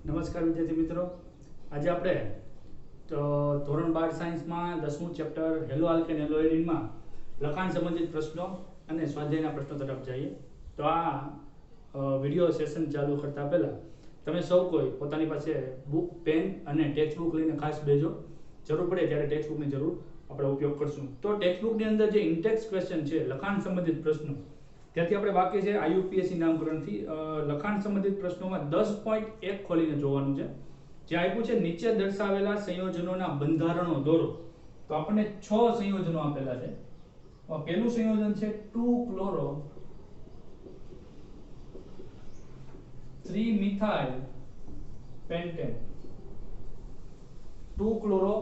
નમસ્કાર વિદ્યાર્થી મિત્રો, આજે આપણે ધોરણ 12 સાયન્સમાં 10મું ચેપ્ટર હેલો આલ્કેન હેલો એરિનમાં લખાણ સંબંધિત પ્રશ્નો અને સ્વાધ્યાયના પ્રશ્નો તરફ જઈએ. તો આ વિડિયો સેશન ચાલુ કરતા પહેલા તમે સૌ કોઈ પોતાની પાસે બુક, પેન અને ટેક્સ્ટ બુક લઈને ખાસ બેજો. જરૂર પડે ત્યારે ટેક્સ્ટ બુકની જરૂર આપણે ઉપયોગ કરશું. તો ટેક્સ્ટ બુકની અંદર જે ઇન્ટેક્સ ક્વેશ્ચન છે, લખાણ સંબંધિત પ્રશ્નો, ત્યાંથી આપણે વાક્ય છે આઈયુપીએસસી નામકરણથી લખાણ સંબંધિત પ્રશ્નોમાં 10.1 ખોલીને જોવાનું છે. જે આપ્યું છે નીચે દર્શાવેલા સંયોજનોના બંધારણો દોરો. તો આપણને 6 સંયોજનો આપેલા છે. પહેલું સંયોજન છે 2 chloro 3 methyl pentane. 2 chloro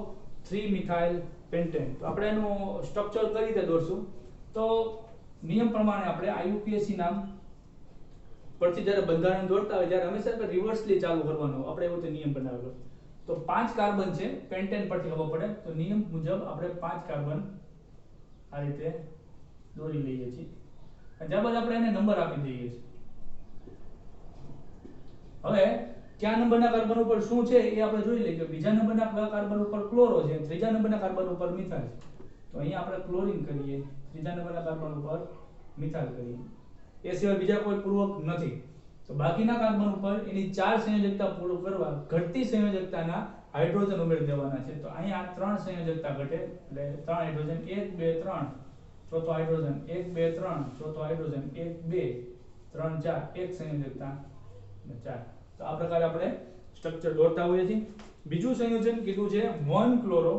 3 methyl pentane. તો આપણે એનું સ્ટ્રક્ચર કઈ રીતે દોરશું? તો નિયમ પ્રમાણે આપણે આઈયુપીએસસી નામ પરથી જ્યારે બંધારણ દોરતા હોય ત્યારે હંમેશા રિવર્સલી ચાલુ કરવાનું. આપણે એવો નિયમ બનાવેલો. તો 5 કાર્બન છે, પેન્ટેન પરથી ખબર પડે. તો નિયમ મુજબ આપણે 5 કાર્બન આ રીતે દોરી લઈએ છીએ. અને ત્યારબાદ આપણે એને નંબર આપી દઈએ છીએ. હવે કયા નંબરના કાર્બન ઉપર શું છે એ આપણે જોઈ લઈએ. બીજા નંબરના કાર્બન ઉપર ક્લોરો છે, ત્રીજા નંબરના કાર્બન ઉપર મિથાઇલ છે. તો અહીંયા આપણે ક્લોરીન કરીએ, ત્રીજા નંબરના કાર્બન ઉપર મિથાઇલ કરીએ. એ સિવાય બીજા કોઈ પૂર્વક નથી. તો બાકીના કાર્બન ઉપર એની 4 સંયોજકતા પૂર્ણ કરવા ઘટતી સંયોજકતાના હાઇડ્રોજન ઉમેરી દેવાના છે. તો અહીંયા 3 સંયોજકતા ઘટે એટલે 3 હાઇડ્રોજન, 1 2 3 ચોથો હાઇડ્રોજન, 1 2 3 ચોથો હાઇડ્રોજન, 1 2 3 4 એક સંયોજકતા 4. તો આ પ્રકારે આપણે સ્ટ્રક્ચર દોરતા હોઈએ છીએ. બીજું સંયોજન કીધું છે 1 ક્લોરો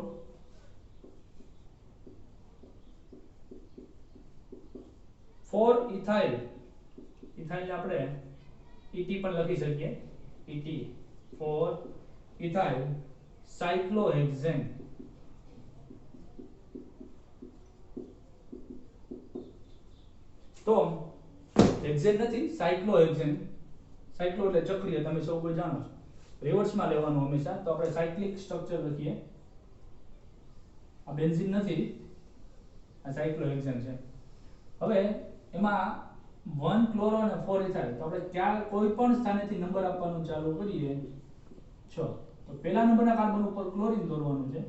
4 ઇથાઇલ. ઇથાઇલ ને આપણે ET પણ લખી શકીએ. ET 4 ethyl cyclohexane. તો હેક્સેન નથી, સાયક્લોહેક્સેન. સાયક્લો એટલે ચક્રીય, તમે સૌ કોઈ જાણો છો. રિવર્સમાં લેવાનું હંમેશા. તો આપણે સાયક્લિક સ્ટ્રક્ચર લખીએ. આ બેન્ઝીન નથી, આ સાયક્લોહેક્સેન છે. હવે એમાં 1 ક્લોરો અને 4 ઇથાઇલ. તો આપણે ક્યાં કોઈ પણ સ્થાનેથી નંબર આપવાનું ચાલુ કરીએ 6. તો પહેલા નંબરના કાર્બન ઉપર ક્લોરીન દોરવાનું છે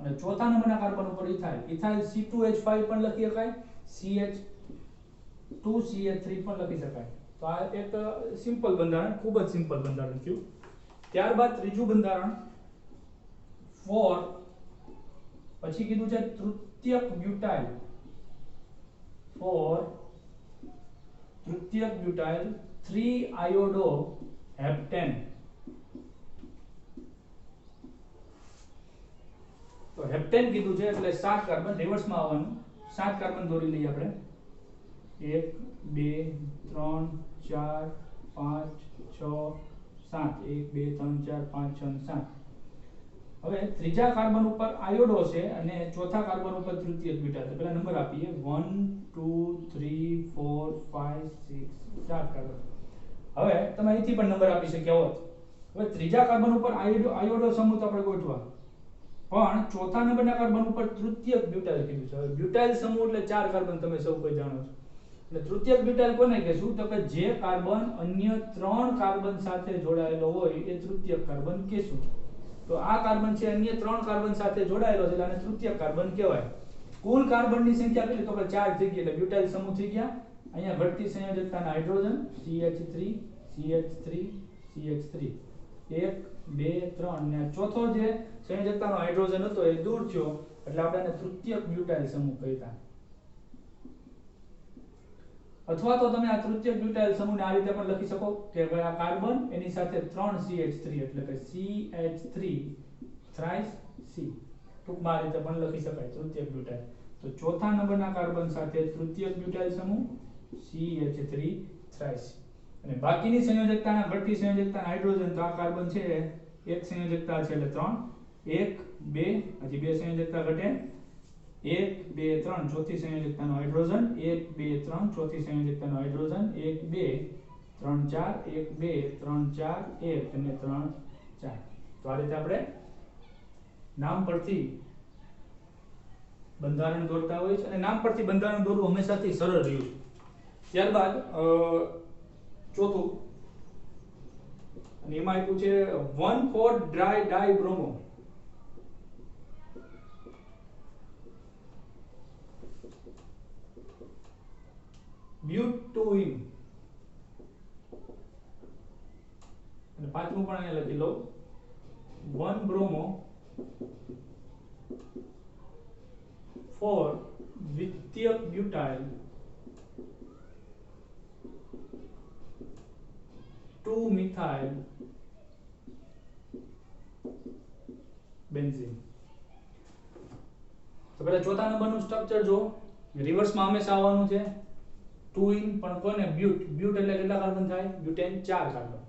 અને ચોથા નંબરના કાર્બન ઉપર ઇથાઇલ. ઇથાઇલ C2H5 પણ લખી શકાય, CH2CH3 પણ લખી શકાય. તો આ એક સિમ્પલ બંધારણ, ખૂબ જ સિમ્પલ બંધારણ થયું. ત્યારબાદ ત્રીજું બંધારણ 4 પછી કીધું છે તૃતીયક બ્યુટાઇલ. 4 તૃતીયક બ્યુટાઇલ 3 આયોડો હેપ્ટેન. તો હેપ્ટેન કીધું છે એટલે 7 કાર્બન રિવર્સમાં આવવાનું. 7 કાર્બન દોરી લઈએ આપણે. 1 2 3 4 5 6 7. 1 2 3 4 5 6 7. હવે ત્રીજા કાર્બન ઉપર આયોડો છે અને ચોથા કાર્બન ઉપર તૃતીયક બ્યુટાઇલ. તો પહેલા નંબર આપીએ 1 2 3 4 5 6 7 કાર્બન. હવે તમે અહીંથી પણ નંબર આપી શક્યા હોત. હવે ત્રીજા કાર્બન ઉપર આયોડો સમૂહ આપણે ગોઠવા, પણ ચોથા નંબરના કાર્બન ઉપર તૃતીયક બ્યુટાઇલ કીધું છે. હવે બ્યુટાઇલ સમૂહ એટલે 4 કાર્બન, તમે સૌ કોઈ જાણો છો. એટલે તૃતીયક બ્યુટાઇલ કોને કહેશું? તો કે જે કાર્બન અન્ય 3 કાર્બન સાથે જોડાયેલો હોય એ તૃતીયક કાર્બન કહેશું. તો આ કાર્બન છે અન્ય 3 કાર્બન સાથે જોડાયેલો છે એટલે આને તૃતીયક કાર્બન કહેવાય. કુલ કાર્બનની સંખ્યા કેટલી? તો કે 4 થઈ ગઈ એટલે બ્યુટાઇલ સમૂહ થઈ ગયા. અહીંયા ઘટતી સંયોજકતાના હાઇડ્રોજન CH3 CH3 CH3 1 2 3 અને ચોથો જે સંયોજકતાનો હાઇડ્રોજન હતો એ દૂર થયો એટલે આપણે આને તૃતીયક બ્યુટાઇલ સમૂહ કહેતા. અથવા તો તમે આ તૃતીયક બ્યુટાઇલ સમૂહને આ રીતે પણ લખી શકો કે ભાઈ આ કાર્બન એની સાથે 3 CH3 એટલે કે CH3 થ્રાઇસ C. ટૂંકમાં આ રીતે પણ લખી શકાય તૃતીયક બ્યુટાઇલ. તો ચોથા નંબરના કાર્બન સાથે તૃતીયક બ્યુટાઇલ સમૂહ CH3 થ્રાઇસ. અને બાકીની સંયોજકતાના ઘટતી સંયોજકતાના હાઇડ્રોજન. તો આ કાર્બન છે એક સંયોજકતા છે એટલે 3 1 2 હજી બે સંયોજકતા ઘટે 1 2 3 ચોથી સંયોજકતાનો હાઇડ્રોજન, 1 2 3 ચોથી સંયોજકતાનો હાઇડ્રોજન, 1 2 3 4 1 2 3 4 1 અને 3 4. તો આ રીતે આપણે નામ પરથી બંધારણ દોરતા હોય છે અને નામ પરથી બંધારણ દોરવું હંમેશાથી સરળ રહ્યું છે. ત્યારબાદ ચોથું અને એમાં આપ્યું છે 1,4 ડ્રાય ડાયબ્રોમો. બ્યુટુઇન. અને પાંચમું પણ અહીંયા લખી લો 1 બ્રોમો 4 દ્વિતીયક બ્યુટાઇલ 2 મિથાઇલ બેન્ઝીન. તો પહેલા ચોથા નંબરનું સ્ટ્રક્ચર જો રિવર્સમાં હંમેશા આવવાનું છે. 2 ઇન પણ કોને બ્યુટ એટલે કેટલા કાર્બન થાય? Butane 4 carbon.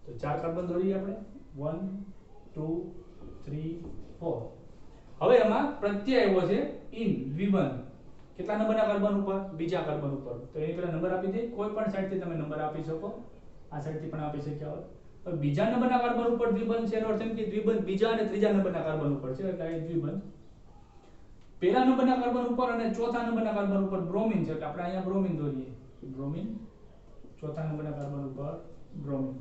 તો 4 કાર્બન દોરીએ આપણે 1 2 3 4. હવે એમાં પ્રત્યય આવ્યો છે ઇન દ્વિબંધ. કેટલા નંબરના કાર્બન ઉપર? બીજા કાર્બન ઉપર. તો એની પહેલા નંબર આપી દે. કોઈ પણ સાઈડથી તમે નંબર આપી શકો. આ સાઈડથી પણ આપી શક્યા હોય. હવે બીજા નંબરના કાર્બન ઉપર દ્વિબંધ છે એનો અર્થ એમ કે દ્વિબંધ બીજા અને ત્રીજા નંબરના કાર્બન ઉપર છે એટલે આ દ્વિબંધ. પહેલા નંબરના કાર્બન ઉપર અને ચોથા નંબરના કાર્બન ઉપર બ્રોમિન છે એટલે આપણે અહીંયા બ્રોમિન દોરીએ. બ્રોમિન ચોથા નંબરના કાર્બન ઉપર બ્રોમિન.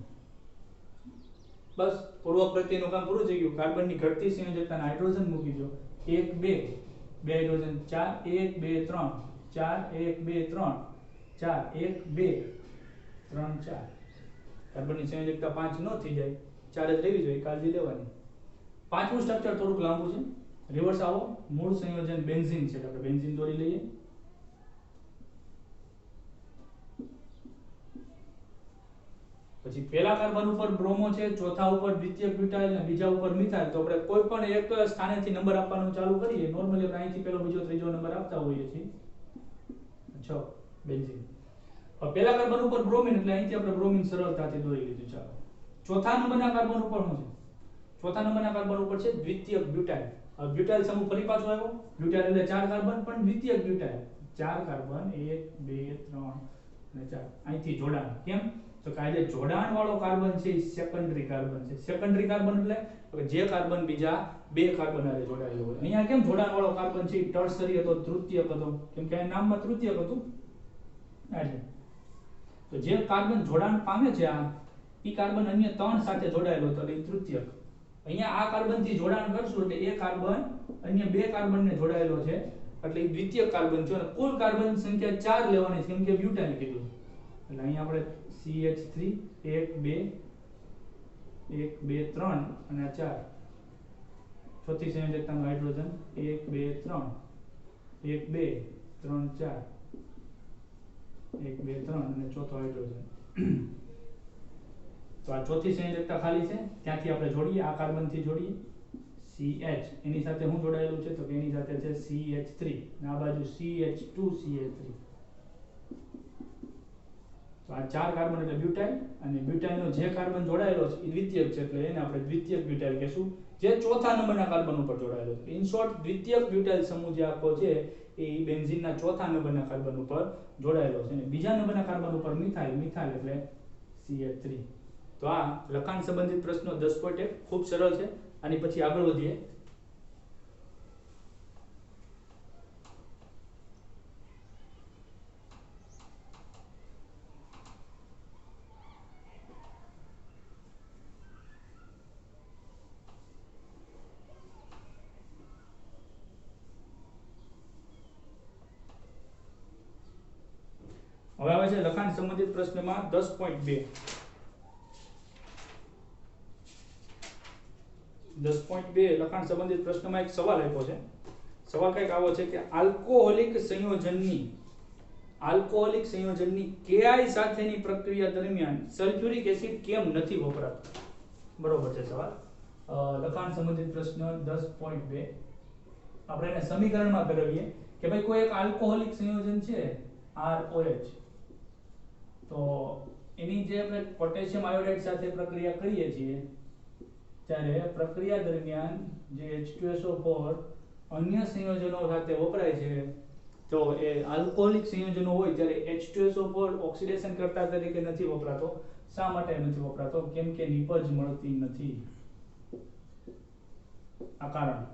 બસ પૂર્વ પ્રત્યયનું કામ પૂરું થઈ ગયું. કાર્બનની ઘટતી સંયોજકતાના હાઇડ્રોજન મૂકી દો. 1 2 2 હાઇડ્રોજન 4 1 2 3 4 1 2 3 4 1 2 3 4. કાર્બનની સંયોજકતા 5 ન થઈ જાય, 4 જ રહેવી જોઈએ, કાળજી લેવાની. પાંચમું સ્ટ્રક્ચર થોડુંક લાંબુ છે. રિવર્સ આવો. મૂળ સંયોજન બેન્ઝીન છે એટલે આપણે બેન્ઝીન દોરી લઈએ. પછી પહેલા કાર્બન ઉપર બ્રોમો છે, ચોથા ઉપર દ્વિતીયક બ્યુટાઇલ અને બીજા ઉપર મિથાઇલ. તો આપણે કોઈ પણ એક સ્થાનેથી નંબર આપવાનું ચાલુ કરીએ. નોર્મલી આપણે અહીંથી પહેલો બીજો ત્રીજો નંબર આપતા હોઈએ છીએ. 6 બેન્ઝીન. હવે પહેલા કાર્બન ઉપર બ્રોમિન એટલે અહીંથી આપણે બ્રોમિન સરળતાથી દોરી લીધું. ચાલો ચોથા નંબરના કાર્બન ઉપર શું છે? ચોથા નંબરના કાર્બન ઉપર છે દ્વિતીયક બ્યુટાઇલ. હવે બ્યુટાઇલ સમૂહ ફરી પાછો આવ્યો. બ્યુટાઇલ એટલે 4 કાર્બન પણ દ્વિતીયક બ્યુટાઇલ. 4 કાર્બન 1 2 3 અને 4. અહીંથી જોડાણ. કેમ? તો કાયદે જોડાણ વાળો કાર્બન છે એ સેકન્ડરી કાર્બન છે. સેકન્ડરી કાર્બન એટલે જે કાર્બન બીજા બે કાર્બન સાથે જોડાયેલો હોય. અહીંયા કેમ જોડાણ વાળો કાર્બન છે એ ટર્સરી હતો, તૃતીયક હતો? કેમ કે આ નામમાં તૃતીયક હતું. એટલે તો જે કાર્બન જોડાણ પામે છે આ ઈ કાર્બન અન્ય 3 સાથે જોડાયેલો હતો એટલે તૃતીયક. અહીંયા આ કાર્બન થી જોડાણ કરશું એટલે એ કાર્બન અન્ય બે કાર્બનને જોડાયેલો છે એટલે એ દ્વિતીયક કાર્બન છે. અને કુલ કાર્બન સંખ્યા 4 લેવાની છે કેમ કે બ્યુટાઇલ કીધું. એટલે અહીંયા આપણે CH3 1 2 1 2 3 અને 4. ચોથી સંયોજકતાનો હાઇડ્રોજન 1 2 3 1 2 3 4 1 2 3 અને ચોથો હાઇડ્રોજન. તો આ ચોથી સંયોજકતા ખાલી છે ત્યાંથી આપણે જોડીએ. આ કાર્બન થી જોડીએ. CH એની સાથે શું જોડાયેલું છે? તો કે એની સાથે છે CH3 અને આ બાજુ CH2 CH3. તો આ 4 કાર્બન એટલે બ્યુટાઇલ અને બ્યુટાઇલનો જે કાર્બન જોડાયેલો છે એ દ્વિતીયક છે એટલે એને આપણે દ્વિતીયક બ્યુટાઇલ કહેશું, જે ચોથા નંબરના કાર્બન ઉપર જોડાયેલો છે. ઇન શોર્ટ દ્વિતીયક બ્યુટાઇલ સમૂહ જે આખો છે એ બેન્ઝીનના ચોથા નંબરના કાર્બન ઉપર જોડાયેલો છે. અને બીજા નંબરના કાર્બન ઉપર મિથાઇલ એટલે CH3. તો આ લખાણ સંબંધિત પ્રશ્નો 10.1 ખૂબ સરળ છે. આની પછી આગળ વધીએ. હવે આવે છે લખાણ સંબંધિત પ્રશ્નમાં 10.2. 10.2 લખાણ સંબંધિત પ્રશ્નમાં એક સવાલ આપ્યો છે. સવાલ કંઈક આવો છે કે આલ્કોહોલિક સંયોજનની Ki સાથેની પ્રક્રિયા દરમિયાન સલ્ફ્યુરિક એસિડ કેમ નથી વપરાતું? બરોબર છે સવાલ. લખાણ સંબંધિત પ્રશ્ન 10.2. આપણે એને સમીકરણમાં ફેરવીએ કે ભાઈ કોઈ એક આલ્કોહોલિક સંયોજન છે ROH, તો એની જે આપણે પોટેશિયમ આયોડાઇડ સાથે પ્રક્રિયા કરીએ છીએ ત્યારે પ્રક્રિયા દરમિયાન જે H2SO4 અન્ય સંયોજનો સાથે વપરાય છે તો એ આલ્કોહોલિક સંયોજનો હોય ત્યારે H2SO4 ઓક્સિડેશન કરતા તરીકે નથી વપરાતો. શા માટે નથી વપરાતો? કેમ કે નિપજ મળતી નથી. આ કારણ.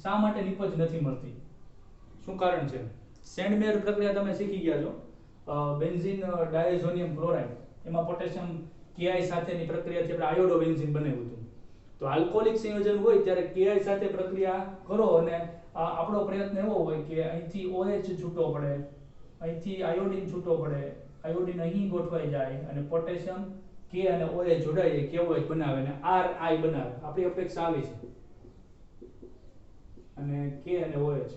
શા માટે નિપજ નથી મળતી? શું કારણ છે? સેન્ડમેયર પ્રક્રિયા તમે શીખી ગયા છો. બેન્ઝીન ડાયઝોનિયમ ક્લોરાઇડ એમાં પોટેશિયમ Ki સાથેની પ્રક્રિયાથી આપણે આયોડો બેન્ઝીન બનાવ્યું હતું. તો આલ્કોહોલિક સંયોજન હોય ત્યારે Ki સાથે પ્રક્રિયા કરો અને આપણો પ્રયત્ન એવો હોય કે અહીંથી OH છૂટો પડે, અહીંથી આયોડિન છૂટો પડે, આયોડિન અહીં ગોઠવાઈ જાય અને પોટેશિયમ K અને OH જોડાઈ જાય, KOH બનાવે અને RI બનાવે. આપણી અપેક્ષા આવી છે. અને K અને OH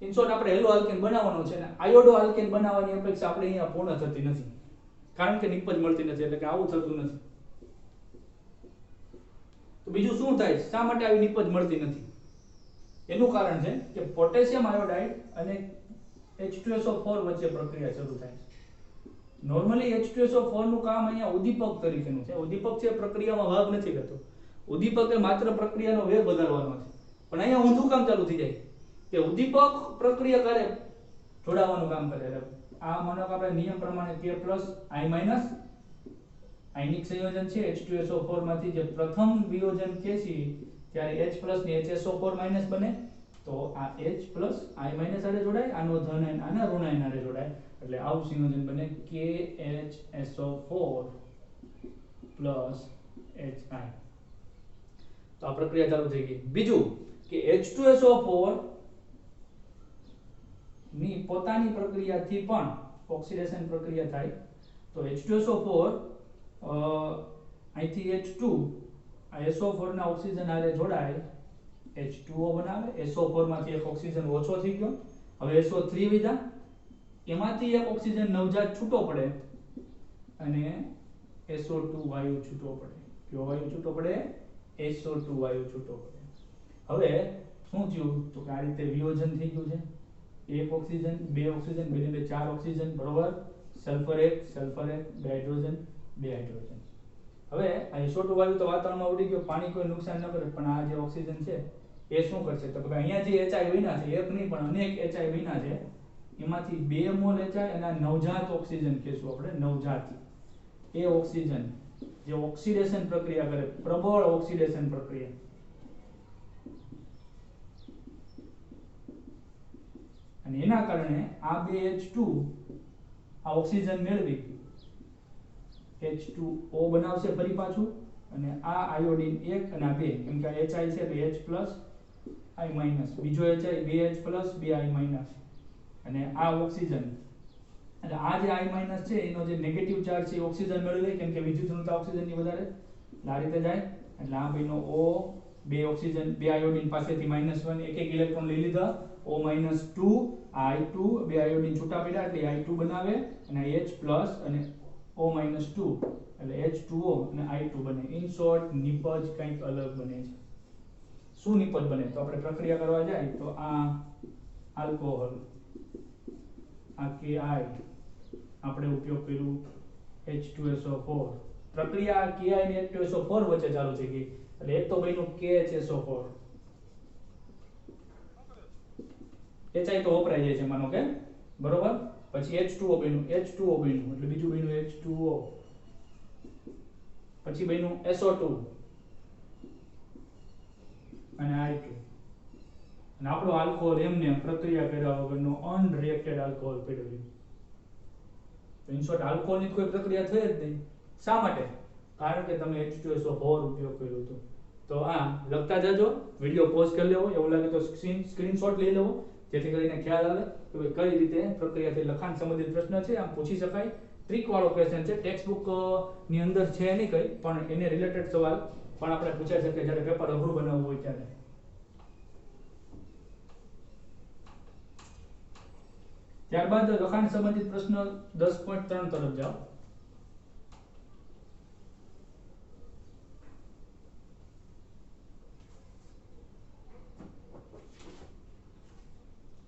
ઇન શોર્ટ આપણે હેલો આલ્કેન બનાવવાનો છે ને આયોડો આલ્કેન બનાવવાની અપેક્ષા આપણે અહીંયા પૂર્ણ થતી નથી, કારણ કે નિપજ મળતી નથી, એટલે કે આવું થતું નથી. તો બીજું શું થાય, શા માટે આવી નિપજ મળતી નથી? એનું કારણ છે કે પોટેશિયમ આયોડાઇડ અને H2SO4 વચ્ચે પ્રક્રિયા શરૂ થાય છે. નોર્મલી H2SO4 નું કામ અહીંયા ઉદ્દીપક તરીકેનું છે. ઉદ્દીપક છે પ્રક્રિયામાં ભાગ નથી લેતો. ઉદ્દીપક એ માત્ર પ્રક્રિયાનો વેગ વધારવાનો છે. પણ અહીંયા ઊંધું કામ ચાલુ થઈ જાય કે ઉદ્દીપક પ્રક્રિયા કરે જોડાવાનું કામ કરે. આ માનો કે આપણે નિયમ પ્રમાણે K I- આયનિક સંયોજન છે H2SO4 માંથી જે પ્રથમ વિયોજન કેસી ત્યારે H+ ની HSO4- બને, તો આ H+ I- સાથે જોડાય, આનો ધન આયન આના ઋણ આયન સાથે જોડાય, એટલે આવું સંયોજન બને KHSO4 + HI. તો આ પ્રક્રિયા ચાલુ થઈ ગઈ. બીજું કે H2SO4 ની પોતાની પ્રક્રિયાથી પણ ઓક્સિડેશન પ્રક્રિયા થાય. તો H2SO4 અહીંથી H2 આ SO4 ના ઓક્સિજન સાથે જોડાય H2O બનાવે. SO4 માંથી એક ઓક્સિજન ઓછો થઈ ગયો, હવે SO3 વિધા, એમાંથી એક ઓક્સિજન નવજાત છૂટો પડે અને SO2 વાયુ છૂટો પડે. કયો વાયુ છૂટો પડે? SO2 વાયુ છૂટો પડે. હવે શું થયું તો કે આ રીતે વિયોજન થઈ ગયું છે. એક ઓક્સિજન, બે ઓક્સિજન, બે ને 4 ઓક્સિજન, બરોબર. સલ્ફર 1, બે હાઇડ્રોજન, બે હાઇડ્રોજન. હવે આ SO2 વાયુ તો વાતાવરણમાં ઉડી ગયો, પાણી કોઈ નુકસાન ન કરે, પણ આ જે ઓક્સિજન છે એ શું કરશે તો કે અહીંયા જે HI વિના છે, એક નહીં પણ અનેક HI વિના છે, એમાંથી 2 મોલ HI અને આ નવજાત ઓક્સિજન કહેશું આપણે, નવજાત એ ઓક્સિજન જે ઓક્સિડેશન પ્રક્રિયા કરે, પ્રબળ ઓક્સિડેશન પ્રક્રિયા, અને એના કારણે આ બે H2 આ ઓક્સિજન મેળવી H2O બનાવશે ફરી પાછું, અને આ આયોડિન 1 અને આ 2, કેમ કે આ HI છે એટલે H+ I-, બીજો HI 2H+ 2I-, અને આ ઓક્સિજન, એટલે આ જે I- છે એનો જે નેગેટિવ ચાર્જ છે એ ઓક્સિજન મેળવી લે, કેમ કે વિદ્યુત ઋણતા ઓક્સિજનની વધારે, આ રીતે જાય, એટલે આ બેનો O, બે ઓક્સિજન, બે આયોડિન પાસેથી -1 એક એક ઇલેક્ટ્રોન લઈ લીધા, O- 2 આ I2, બે આયોડિન છૂટા પડ્યા એટલે I2 બનાવે, અને H+ અને O- 2 એટલે H2O અને I2 બને. ઇન શોર્ટ નિપજ કંઈક અલગ બને છે. શું નિપજ બને તો આપણે પ્રક્રિયા કરવા જાય તો આ આલ્કોહોલ, આ Ki આપણે ઉપયોગ કર્યું H2SO4, પ્રક્રિયા Ki અને H2SO4 વચ્ચે ચાલુ થઈ ગઈ, એટલે એક તો બન્યું KHSO4, HI તો વપરાઈ જાય છે માનો કે, બરોબર. પછી H2O બન્યું, એટલે બીજું બન્યું H2O, પછી બન્યું SO2 અને I2, અને આપણો આલ્કોહોલ એમને પ્રક્રિયા કર્યા વગરનો અનરિએક્ટેડ આલ્કોહોલ પડ્યો છે. ઇન શોર્ટ આલ્કોહોલની કોઈ પ્રક્રિયા થઈ જ નહીં. શા માટે? કારણ કે તમે H2SO4 ઉપયોગ કર્યો હતો. તો આ લખતા જજો, વિડિયો પોઝ કરી લેવો, એવું લાગે તો સ્ક્રીનશોટ લઈ લેવો, જેથી કરીને ખ્યાલ આવે કે ભાઈ કઈ રીતે પ્રક્રિયાથી લખાણ સંબંધિત પ્રશ્ન છે, આમ પૂછી શકાય. ટ્રીક વાળો ક્વેશ્ચન છે, ટેક્સ્ટ બુક ની અંદર છે નહીં કઈ, પણ એને રિલેટેડ સવાલ પણ આપણે પૂછાઈ શકે જ્યારે પેપર અઘરું બનાવવું હોય ત્યારે. ત્યારબાદ લખાણ સંબંધિત પ્રશ્ન 10.3 તરફ જાઓ.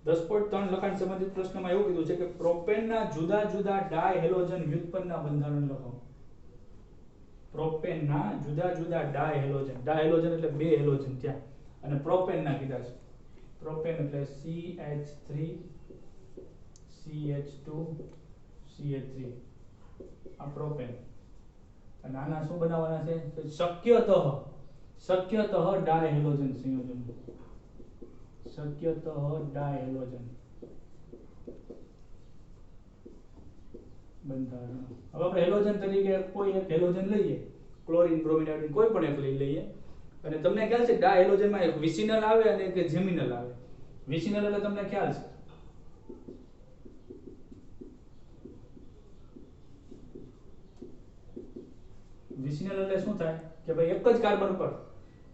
10.3 લખાણ સંબંધિત પ્રશ્નમાં એવું કીધું છે કે પ્રોપેનના જુદા જુદા ડાયહેલોજન વ્યુત્પન્નના બંધારણ લખો. પ્રોપેનના જુદા જુદા ડાયહેલોજન એટલે બે હેલોજન ત્યાં, અને પ્રોપેનના કીધા છે. પ્રોપેન એટલે CH3 CH2 CH3, આ પ્રોપેન. અને આના શું બનાવવાના છે? શક્યતઃ ડાયહેલોજન સંયોજન, શક્યતઃ ડાયહેલોજન બંધારણ. હવે આપણે હેલોજન તરીકે કોઈ એક હેલોજન લઈએ, ક્લોરીન, બ્રોમિન, આયોડિન કોઈ પણ એક લઈ લઈએ, અને તમને ખ્યાલ છે ડા હેલોજનમાં એક વિસિનલ આવે અને એક જેમિનલ આવે. વિસિનલ એટલે તમને ખ્યાલ છે, વિસિનલ એટલે શું થાય કે ભાઈ એક જ કાર્બન ઉપર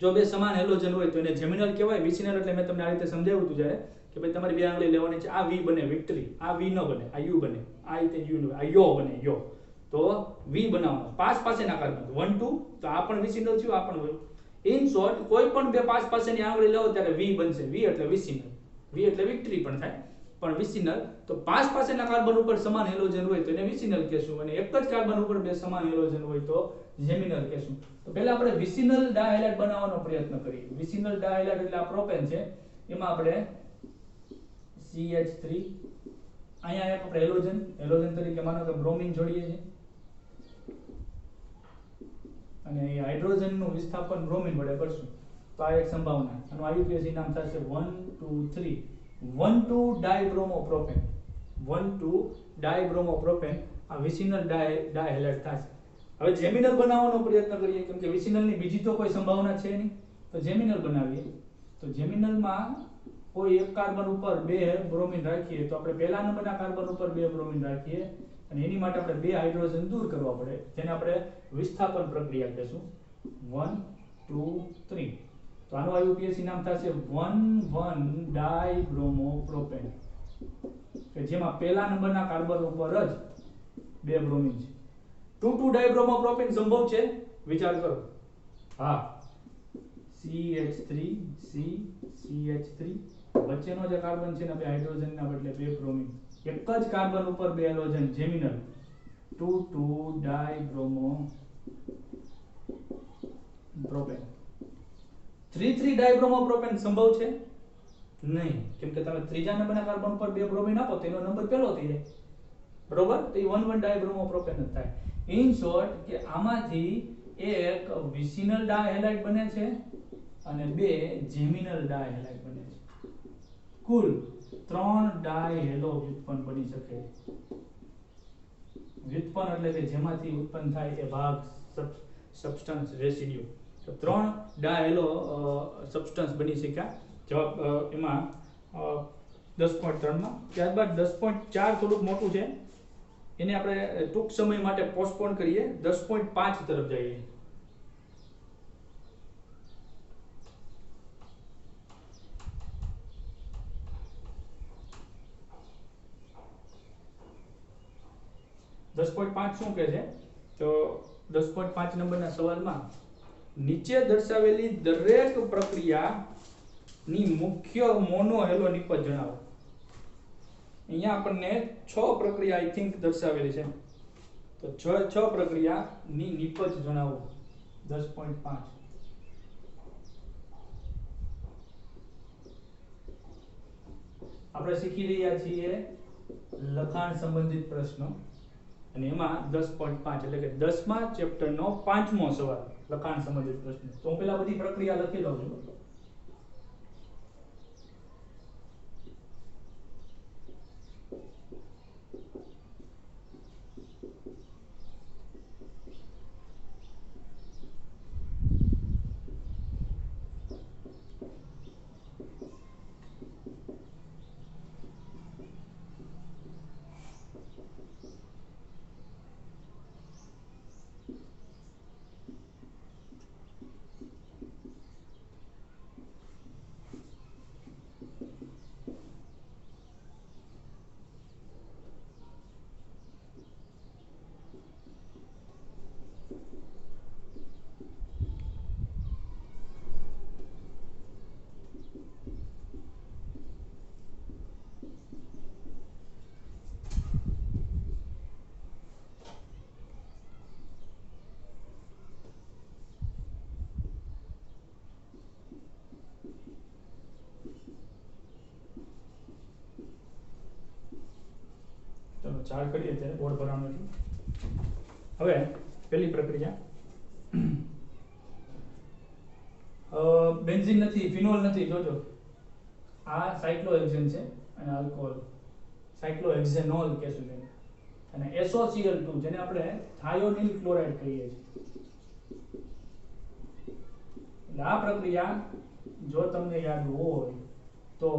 જો બે સમાન હેલોજન હોય તો એને જેમિનલ કહેવાય. વિસિનલ એટલે મેં તમને આ રીતે સમજાવ્યું હતું જ્યારે કે ભાઈ તમારી બે આંગળી લેવાની છે, આ વી બને વિક્ટરી, આ વી ન બને, આ યુ બને, આ રીતે યુ ન બને, આ યો બને યો, તો વી બનાવવાનો પાસ પાસેના કાર્બન 1 2, તો આ પણ વિસિનલ થયું, આ પણ. ઇન શોર્ટ કોઈ પણ બે પાસ પાસેની આંગળી લેવો ત્યારે વી બનશે. વી એટલે વિસિનલ, વી એટલે વિક્ટરી પણ થાય, પણ વિસિનલ. તો પાસ પાસેના કાર્બન ઉપર સમાન હેલોજન હોય તો એને વિસિનલ કહેશું, અને એક જ કાર્બન ઉપર બે સમાન હેલોજન હોય તો જેમિનલ કહેશું. તો પહેલા આપણે વિસિનલ ડાયહાઇલાઇડ બનાવવાનો પ્રયત્ન કરીએ. વિસિનલ ડાયહાઇલાઇડ એટલે આ પ્રોપેન છે, એમાં આપણે CH3, અહીંયા એક આપણે હેલોજન તરીકે માનો કે બ્રોમિન જોડીએ છીએ, અને એ હાઇડ્રોજન નું વિસ્થાપન બ્રોમિન વડે કરશું. તો આ એક સંભાવના. આનું આયુપીએસી નામ થશે 1 2 3 1 2 ડાયબ્રોમોપ્રોપેન. 1 2 ડાયબ્રોમોપ્રોપેન આ વિસિનલ ડાયહાઇલાઇડ થશે. હવે જેમિનલ બનાવવાનો પ્રયત્ન કરીએ, કેમ કે વિસિનલ ની બીજી તો કોઈ સંભાવના છે નહીં, તો જેમિનલ બનાવીએ. તો જેમિનલમાં કોઈ એક કાર્બન ઉપર બે બ્રોમિન રાખીએ તો આપણે પહેલા નંબરના કાર્બન ઉપર બે બ્રોમિન રાખીએ, અને એની માટે આપણે બે હાઇડ્રોજન દૂર કરવા પડે, જેને આપણે વિસ્થાપન પ્રક્રિયા કહેશું. 1 2 3. તો આનું આયુપીએસી નામ થશે 1 1 ડાયબ્રોમોપ્રોપેન, કે જેમાં પહેલા નંબરના કાર્બન ઉપર જ બે બ્રોમિન છે. 2 2 ડાયબ્રોમોપ્રોપેન સંભવ છે? વિચાર કરો. હા, CH3 C CH3, વચ્ચેનો જે કાર્બન છે ને બે હાઇડ્રોજનના બદલે બે બ્રોમિન, એક જ કાર્બન ઉપર બે હેલોજન, જેમિનલ. 2 2 ડાયબ્રોમોપ્રોપેન. 3 3 ડાયબ્રોમોપ્રોપેન સંભવ છે? નહીં, કેમ કે તમે ત્રીજા નંબરના કાર્બન ઉપર બે બ્રોમિન આપો તો એનો નંબર પહેલો થઈ જાય, બરોબર? તો એ 1 1 ડાયબ્રોમોપ્રોપેન જ થાય. ઇન શોર્ટ કે આમાંથી એક વિસિનલ ડાયહાઇલાઇડ બને છે અને બે જેમિનલ ડાયહાઇલાઇડ બને છે. કુલ 3 ડાયહેલો વ્યુત્પન્ન બની શકે. વ્યુત્પન્ન એટલે કે જેમાંથી ઉત્પન્ન થાય એ ભાગ, સબસ્ટન્સ, રેસિડ્યુ. તો 3 ડાયહેલો સબસ્ટન્સ બની શક્યા. જવાબ એમાં 10.3 માં. ત્યારબાદ 10.4 થોડુંક મોટું છે, એને આપણે ટૂંક સમય માટે પોસ્ટપોન કરીએ. 10.5 તરફ જઈએ. શું કહે છે? તો 10.5 નંબરના સવાલમાં નીચે દર્શાવેલી દરેક પ્રક્રિયાની મુખ્ય મોનો હેલો નિપજ જણાવો. અહીંયા આપણને 6 પ્રક્રિયા આઈ થિંક દર્શાવેલી છે, તો 6 પ્રક્રિયાની નિપજ જણાવો. 10.5 આપણે શીખી રહ્યા છીએ લખાણ સંબંધિત પ્રશ્નો, અને એમાં 10.5 એટલે કે 10મા ચેપ્ટરનો 5મો સવાલ લખાણ સંબંધિત પ્રશ્ન. તો હું પહેલા બધી પ્રક્રિયા લખી લઉં છું. ચાર કરીએ ત્યારે બોર્ડ ભરવાનું છે. હવે પહેલી પ્રક્રિયા, બેન્ઝીન નથી, ફિનોલ નથી, જોજો આ સાયક્લોહેક્ઝેન છે અને આલ્કોહોલ, સાયક્લોહેક્ઝેનોલ કહેશું તેને. અને SOCl2 જેને આપણે થાયોનિલ ક્લોરાઇડ કહીએ છીએ. એટલે આ પ્રક્રિયા જો તમને યાદ હોય તો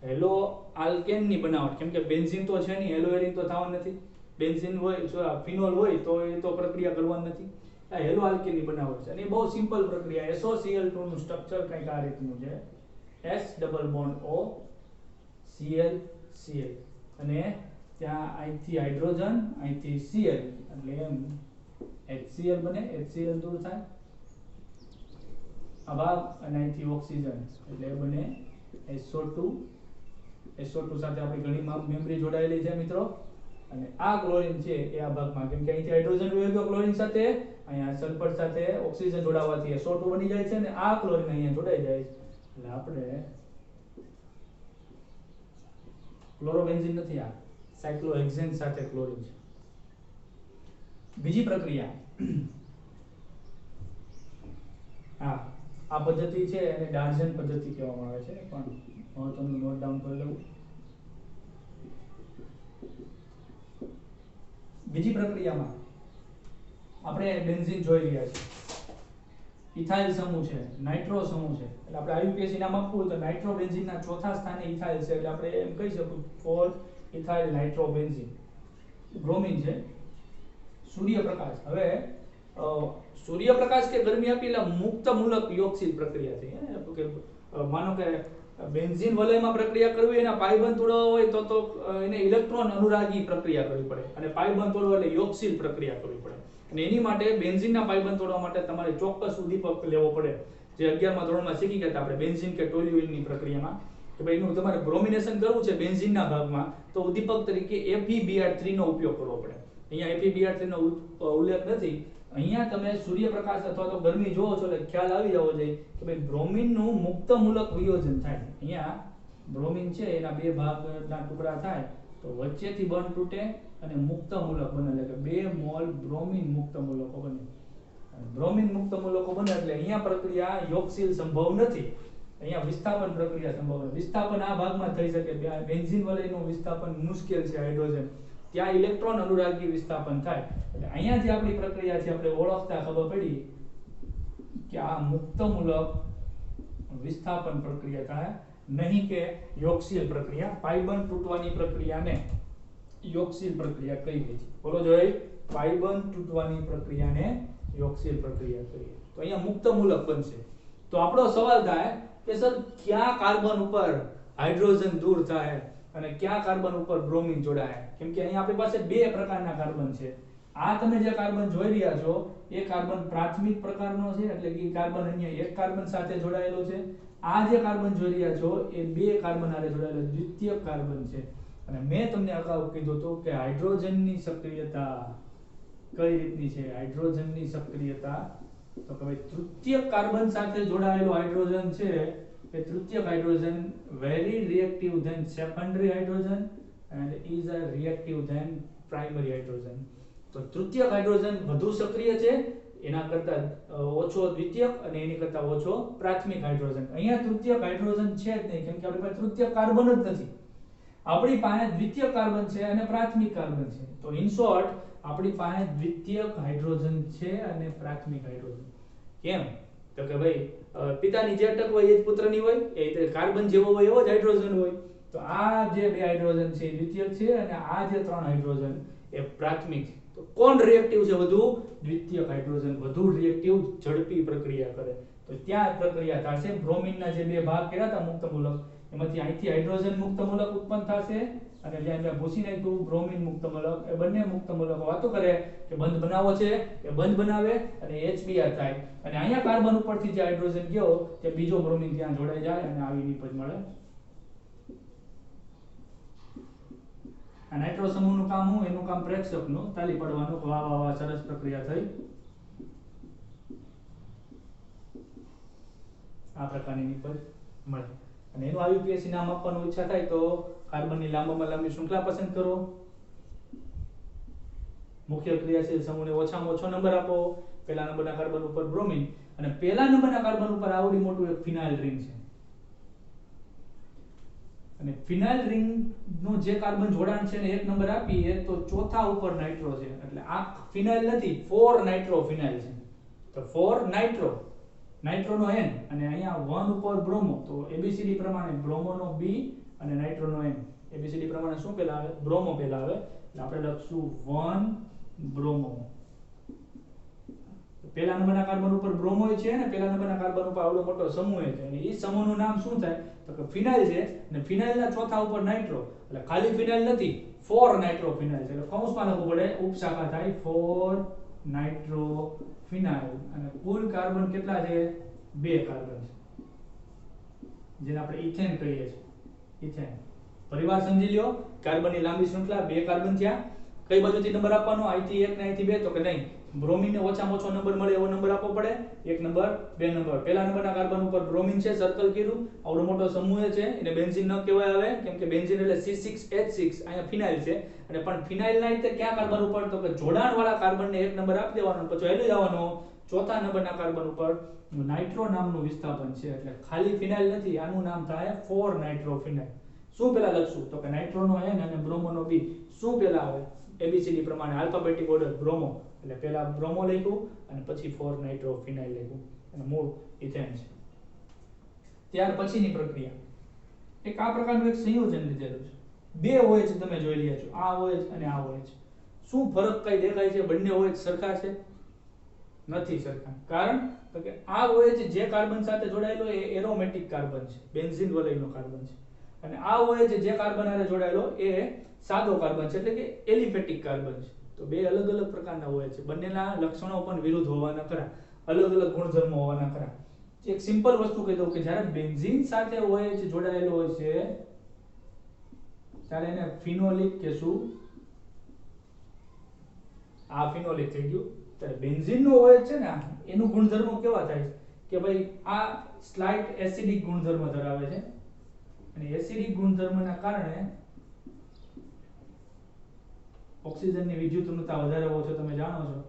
હેલો આલ્કેન ની બનાવટ, કેમ કે બેન્ઝીન તો છે નહીં, હેલો એરિન તો થવાનું નથી. બેન્ઝીન હોય ફિનોલ હોય તો એ તો પ્રક્રિયા કરવાની નથી. આ હેલો આલ્કેન ની બનાવટ છે અને એ બહુ સિમ્પલ પ્રક્રિયા. SOCl2 નું સ્ટ્રક્ચર કંઈક આ રીતનું છે. S double bond O Cl Cl અને ત્યાં અહીંથી હાઇડ્રોજન, અહીંથી Cl એટલે એમ HCl બને, HCl દૂર થાય આ ભાગ અને અહીંથી ઓક્સિજન એટલે બને SO2. SO2 સાથે આપણી ઘણી મેમરી જોડાયેલી છે મિત્રો. અને આ ક્લોરીન છે એ આ ભાગમાં, કેમ કે અહીંથી હાઇડ્રોજન વહી ગયો ક્લોરીન સાથે, અહીંયા સલ્ફર સાથે ઓક્સિજન જોડાવાથી SO2 બની જાય છે અને આ ક્લોરીન અહીંયા જોડાઈ જાય છે. એટલે આપણે ક્લોરોબેન્ઝીન નથી, આ સાયક્લોહેક્સેન સાથે ક્લોરીન છે. બીજી પ્રક્રિયા આ પદ્ધતિ છે એને ડાર્ઝન પદ્ધતિ કહેવામાં આવે છે, પણ મહત્વનું નોટ ડાઉન કરી લઉં. બીજી પ્રક્રિયામાં આપણે બેન્ઝીન જોઈ રહ્યા છીએ. ઇથાઇલ સમૂહ છે, નાઇટ્રો સમૂહ છે, એટલે આપણે આઈયુપીએસી નામ આપવું તો નાઇટ્રોબેન્ઝીનના ચોથા સ્થાને ઇથાઇલ છે, એટલે આપણે એમ કહી શકું ફોર્થ ઇથાઇલ નાઇટ્રોબેન્ઝીન. બ્રોમિન છે, સૂર્યપ્રકાશ. હવે સૂર્યપ્રકાશ કે ગરમી આપી એટલે મુક્ત મૂલક યોગશીલ પ્રક્રિયા થઈ. માનો કે બેન્ઝીન વલયમાં પ્રક્રિયા કરવી એના પાયબંધ તોડવા હોય તો એને ઇલેક્ટ્રોન અનુરાગી પ્રક્રિયા કરવી પડે અને પાયબંધ તોડવા એટલે યોગશીલ પ્રક્રિયા કરવી પડે. અને એની માટે બેન્ઝીનના પાયબંધ તોડવા માટે તમારે ચોક્કસ ઉદ્દીપક લેવો પડે, જે 11મા ધોરણમાં શીખી ગયા આપણે બેન્ઝીન કે ટોલ્યુઇનની પ્રક્રિયામાં, કે ભાઈ એનું તમારે બ્રોમિનેશન કરવું છે બેન્ઝીનના ભાગમાં તો ઉદ્દીપક તરીકે FeBr3 નો ઉપયોગ કરવો પડે. અહીંયા FeBr3 નો ઉલ્લેખ નથી. અહીંયા તમે સૂર્યપ્રકાશ અથવા તો ગરમી જોવો છો એટલે ખ્યાલ આવી જવો જોઈએ કે ભાઈ બ્રોમિનનું મુક્ત મૂલક વિયોજન થાય. અહીંયા બ્રોમિન છે એના બે ભાગના ટુકડા થાય તો વચ્ચેથી બંધ તૂટે અને મુક્ત મૂલક બને, એટલે કે 2 મોલ બ્રોમિન મુક્ત મૂલકો બને. બ્રોમિન મુક્ત મૂલકો બને એટલે અહીંયા પ્રક્રિયા યોગશીલ સંભવ નથી. અહીંયા વિસ્થાપન પ્રક્રિયા સંભવ નથી. વિસ્થાપન આ ભાગમાં થઈ શકે, બેન્ઝીન વલયનું વિસ્થાપન મુશ્કેલ છે હાઇડ્રોજન, ત્યાં ઇલેક્ટ્રોન અનુરાગી વિસ્થાપન થાય. એટલે અહીંયા જે આપણી પ્રક્રિયા છે આપણે ઓળખતા ખબર પડી કે આ મુક્ત મૂલક વિસ્થાપન પ્રક્રિયા થાય, નહીં કે યોગશીલ પ્રક્રિયા. પાયબંધ તૂટવાની પ્રક્રિયાને યોગશીલ પ્રક્રિયા કહી છે. બોલો જોઈ, પાયબંધ તૂટવાની પ્રક્રિયાને યોગશીલ પ્રક્રિયા કહીએ. તો અહીંયા મુક્ત મૂલક બનશે. તો આપણો સવાલ થાય કે સર ક્યાં કાર્બન ઉપર હાઇડ્રોજન દૂર થાય અને ક્યાં કાર્બન ઉપર બ્રોમિન જોડાય? કેમ કે અહીંયા આપણી પાસે બે પ્રકારના કાર્બન છે. આ તમે જે કાર્બન જોઈ રહ્યા છો એ કાર્બન પ્રાથમિક પ્રકારનો છે, એટલે કે કાર્બન અહીંયા એક કાર્બન સાથે જોડાયેલો છે. આ જે કાર્બન જોઈ રહ્યા છો એ બે કાર્બન સાથે જોડાયેલો દ્વિતીયક કાર્બન છે. અને મેં તમને અગાઉ કીધું હતું કે હાઇડ્રોજનની સક્રિયતા કઈ રીતની છે. હાઇડ્રોજનની સક્રિયતા તો કે ભાઈ તૃતીયક કાર્બન સાથે જોડાયેલો હાઇડ્રોજન છે એ તૃતીયક hydrogen very reactive than secondary hydrogen and is a reactive than primary hydrogen. તો તૃતીયક હાઇડ્રોજન વધુ સક્રિય છે એના કરતા ઓછો દ્વિતીયક અને એની કરતા ઓછો પ્રાથમિક હાઇડ્રોજન. અહીંયા તૃતીયક હાઇડ્રોજન છે જ નહીં, કેમ કે આપણી પાસે તૃતીયક કાર્બન જ નથી. આપણી પાસે દ્વિતીયક કાર્બન છે અને પ્રાથમિક કાર્બન છે. તો ઇન શોર્ટ આપણી પાસે દ્વિતીયક હાઇડ્રોજન છે અને પ્રાથમિક હાઇડ્રોજન. કેમ? તો કે ભાઈ પિતાની જે અટક હોય એ જ પુત્રની હોય, એ રીતે કાર્બન જેવો હોય એવો જ હાઇડ્રોજન હોય. તો આ જે બે હાઇડ્રોજન છે એ દ્વિતીયક છે અને આ જે ત્રણ હાઇડ્રોજન એ પ્રાથમિક છે. તો કોણ રિએક્ટિવ છે વધુ? દ્વિતીયક હાઇડ્રોજન વધુ રિએક્ટિવ, ઝડપી પ્રક્રિયા કરે. તો ત્યાં પ્રક્રિયા થશે. બ્રોમિનના જે બે ભાગ કર્યા હતા મુક્ત મૂલક, એમાંથી અહીંથી હાઇડ્રોજન મુક્ત મૂલક ઉત્પન્ન થશે અને જ્યાં મેં ભૂસી નાખ્યું બ્રોમિન મુક્ત મૂલક, એ બંને મુક્ત મૂલકો વાતો કરે કે બંધ બનાવો છે, એ બંધ બનાવે અને HBr થાય. અને અહીંયા કાર્બન ઉપરથી જે હાઇડ્રોજન ગયો તે બીજો બ્રોમિન ત્યાં જોડાઈ જાય અને આવી નિપજ મળે. આ નાઇટ્રો સમૂહનું કામ હું એનું કામ પ્રેક્ષકનું તાલી પાડવાનું. વાહ વાહ વાહ, સરસ પ્રક્રિયા થઈ. આ પ્રકારની નિપજ મળે. અને એનું આઈયુપીએસી નામ આપવાનું ઈચ્છા થાય તો કાર્બનની લાંબામાં લાંબી શૃંખલા પસંદ કરો, મુખ્ય ક્રિયાશીલ સમૂહને ઓછામાં ઓછો નંબર આપો. પહેલા નંબરના કાર્બન ઉપર બ્રોમિન અને પહેલા નંબરના કાર્બન ઉપર આવડી મોટું એક ફિનાઇલ રિંગ છે. અને ફિનાઇલ રિંગ નું જે કાર્બન જોડાણ છે ને 1 નંબર આપીએ તો ચોથા ઉપર નાઇટ્રો છે, એટલે આ ફિનાઇલ નથી 4 નાઇટ્રો ફિનાઇલ છે, તો 4 નાઇટ્રો, નાઇટ્રો નો n અને અહીંયા 1 ઉપર બ્રોમો, તો ABCD પ્રમાણે બ્રોમો નો B અને નાઇટ્રો નો n, ABCD પ્રમાણે શું પહેલા આવે, બ્રોમો પહેલા આવે, એટલે આપણે લખશું 1 બ્રોમો. પહેલા નંબરના કાર્બન ઉપર બ્રોમો છે ને પહેલા નંબરના કાર્બન ઉપર આવડો મોટો સમૂહ છે, અને એ સમૂહનું નામ શું થાય તો કે ફિનાઇલ છે, અને ફિનાઇલના ચોથા ઉપર નાઇટ્રો, એટલે ખાલી ફિનાઇલ નથી 4 નાઇટ્રો ફિનાઇલ છે, એટલે કૌંસમાં લખવું પડે, ઉપશાખા થાય 4 નાઇટ્રો ફિનાઇલ, અને કુલ કાર્બન કેટલા છે, 2 કાર્બન છે, જેને આપણે ઇથેન કહીએ છીએ, ઇથેન. પરિવાર સમજી લ્યો, કાર્બનની લાંબી શૃંખલા, 2 કાર્બન થયા. કઈ બાજુથી નંબર આપવાનો, અહીંથી 1 ને અહીંથી 2, તો કે નહીં, બ્રોમિન ને ઓછામાં ઓછો નંબર મળે એવો નંબર આપવો પડે, 1 નંબર 2 નંબર. પહેલા નંબરના કાર્બન ઉપર બ્રોમિન છે, સર્કલ કર્યું, આવડો મોટો સમૂહ છે, એને બેન્ઝીન ન કહેવાય હવે, કેમ કે બેન્ઝીન એટલે C6H6, અહીંયા ફિનાઇલ છે, અને પણ ફિનાઇલના રીતે કયા કાર્બન ઉપર, તો કે જોડાણવાળા કાર્બનને 1 નંબર આપી દેવાનો, પછી હેલી જવાનો ચોથા નંબરના કાર્બન ઉપર નાઇટ્રો નામનું વિસ્થાપન છે, એટલે ખાલી ફિનાઇલ નથી, આનું નામ થાય 4 નાઇટ્રો ફિનાઇલ. શું પેલા લખશું, તો કે નાઇટ્રો નો N અને બ્રોમો નો B. શું પેલા આવે, ABCD પ્રમાણે આલ્ફાબેટિક ઓર્ડર, બ્રોમો, એટલે પેલા બ્રોમો લખ્યું અને પછી 4 નાઇટ્રો ફિનાઇલ લખ્યું, અને મૂળ ઇથેન છે. ત્યાર પછીની પ્રક્રિયા એક આ પ્રકારનું એક સંયોજન લીધેલું છે, બે OH તમે જોઈ રહ્યા છો, આ OH અને આ OH. શું ફરક કઈ દેખાય છે, બંને OH સરખા છે, નથી સરખા. કારણ તો કે આ OH જે કાર્બન સાથે જોડાયેલો એ એરોમેટિક કાર્બન છે, બેન્ઝીન વલયનો કાર્બન છે, અને આ OH જે કાર્બન સાથે જોડાયેલો એ સાદો કાર્બન છે, એટલે કે એલિફેટિક કાર્બન છે. તો બે અલગ અલગ પ્રકારના OH છે, બંનેના લક્ષણો પણ વિરુદ્ધ હોવાના ખરા, અલગ અલગ ગુણધર્મો હોવાના ખરા. એક સિમ્પલ વસ્તુ કહી દઉં કે જ્યારે બેન્ઝીન સાથે OH જોડાયેલો હોય છે ત્યારે એને ફિનોલિક કહેશું. આ ફિનોલિક થઈ ગયું. ત્યારે બેન્ઝીનનો OH છે ને એનું ગુણધર્મો કેવા થાય કે ભાઈ આ સ્લાઇટ એસિડિક ગુણધર્મ ધરાવે છે, અને એસિડિક ગુણધર્મના કારણે ઓક્સિજનની વિદ્યુતઋણતા વધારે હોય છે, તમે જાણો છો,